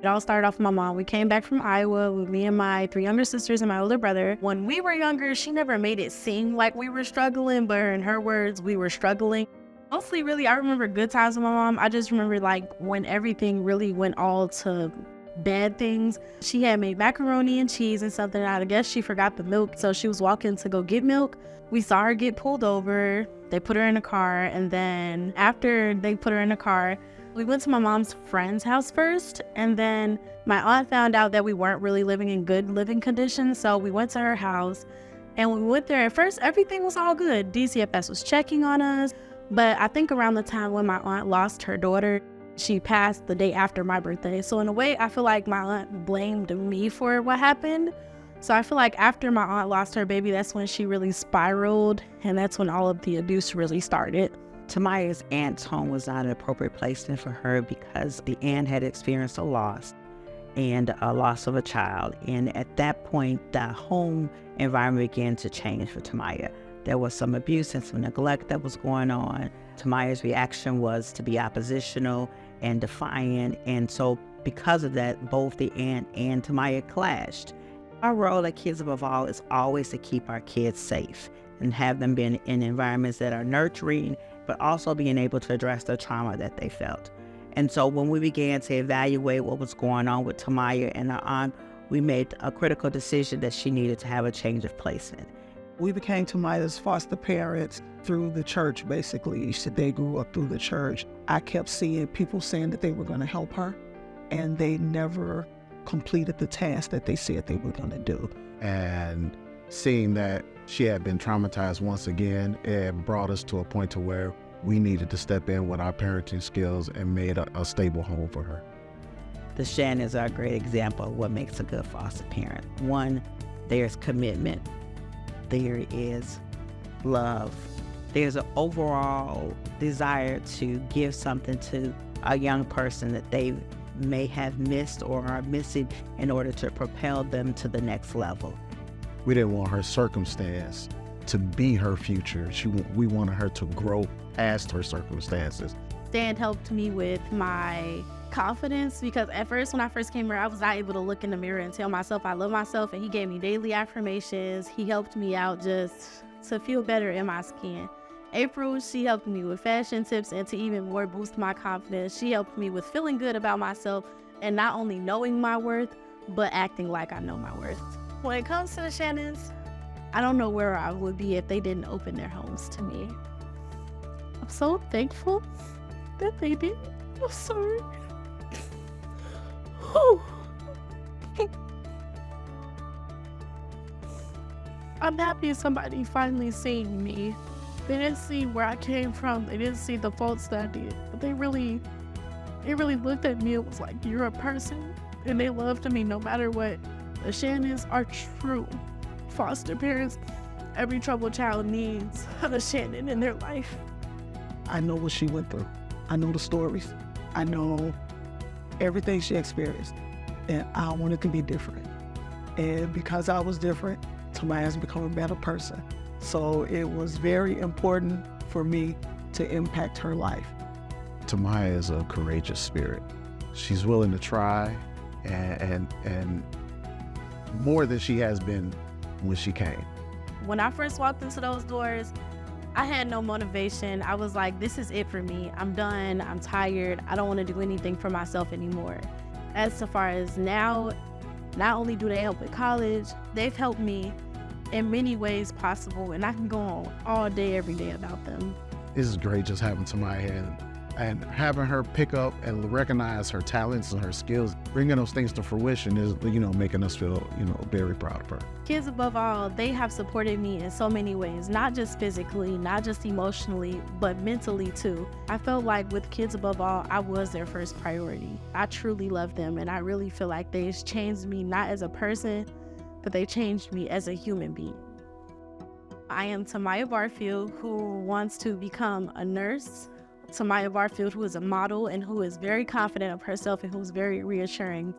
It all started off with my mom. We came back from Iowa with me and my 3 younger sisters and my older brother. When we were younger, she never made it seem like we were struggling, but in her words, we were struggling. Mostly, really, I remember good times with my mom. I just remember like when everything really went all to bad things. She had made macaroni and cheese and something. I guess she forgot the milk, so she was walking to go get milk. We saw her get pulled over. They put her in a car, and then after they put her in a car, we went to my mom's friend's house first, and then my aunt found out that we weren't really living in good living conditions, so we went to her house. And when we went there, at first, everything was all good. DCFS was checking on us, but I think around the time when my aunt lost her daughter, she passed the day after my birthday. So in a way, I feel like my aunt blamed me for what happened. So I feel like after my aunt lost her baby, that's when she really spiraled, and that's when all of the abuse really started. Timiyya's aunt's home was not an appropriate placement for her because the aunt had experienced a loss and a loss of a child. And at that point, the home environment began to change for Timiyya. There was some abuse and some neglect that was going on. Timiyya's reaction was to be oppositional and defiant. And so because of that, both the aunt and Timiyya clashed. Our role at Kids Above All is always to keep our kids safe and have them be in environments that are nurturing, but also being able to address the trauma that they felt. And so when we began to evaluate what was going on with Timiyya and her aunt, we made a critical decision that she needed to have a change of placement. We became Timiyya's foster parents through the church, basically. They grew up through the church. I kept seeing people saying that they were going to help her, and they never completed the task that they said they were going to do. And seeing that she had been traumatized once again, it brought us to a point to where we needed to step in with our parenting skills and made a stable home for her. The Shannons are a great example of what makes a good foster parent. One, there's commitment. There is love. There's an overall desire to give something to a young person that they may have missed or are missing in order to propel them to the next level. We didn't want her circumstance to be her future. We wanted her to grow past her circumstances. Stan helped me with my confidence because at first, when I first came here, I was not able to look in the mirror and tell myself I love myself, and he gave me daily affirmations. He helped me out just to feel better in my skin. April, she helped me with fashion tips and to even more boost my confidence. She helped me with feeling good about myself and not only knowing my worth, but acting like I know my worth. When it comes to the Shannons, I don't know where I would be if they didn't open their homes to me. I'm so thankful that they did. I'm sorry. I'm happy somebody finally seen me. They didn't see where I came from. They didn't see the faults that I did. But they really looked at me and was like, you're a person. And they loved me no matter what. The Shannons are true foster parents. Every troubled child needs a Shannon in their life. I know what she went through. I know the stories. I know everything she experienced. And I wanted to be different. And because I was different, Timiyya's become a better person. So it was very important for me to impact her life. Timiyya is a courageous spirit. She's willing to try and more than she has been when she came. When I first walked into those doors, I had no motivation. I was like, this is it for me. I'm done. I'm tired. I don't want to do anything for myself anymore. As far as now, not only do they help with college, they've helped me in many ways possible, and I can go on all day, every day about them. This is great just having Timiyya and having her pick up and recognize her talents and her skills, bringing those things to fruition is, making us feel, very proud of her. Kids Above All, they have supported me in so many ways, not just physically, not just emotionally, but mentally too. I felt like with Kids Above All, I was their first priority. I truly love them, and I really feel like they've changed me not as a person, but they changed me as a human being. I am Timiyia Barfield, who wants to become a nurse. Timiyia Barfield, who is a model and who is very confident of herself and who's very reassuring.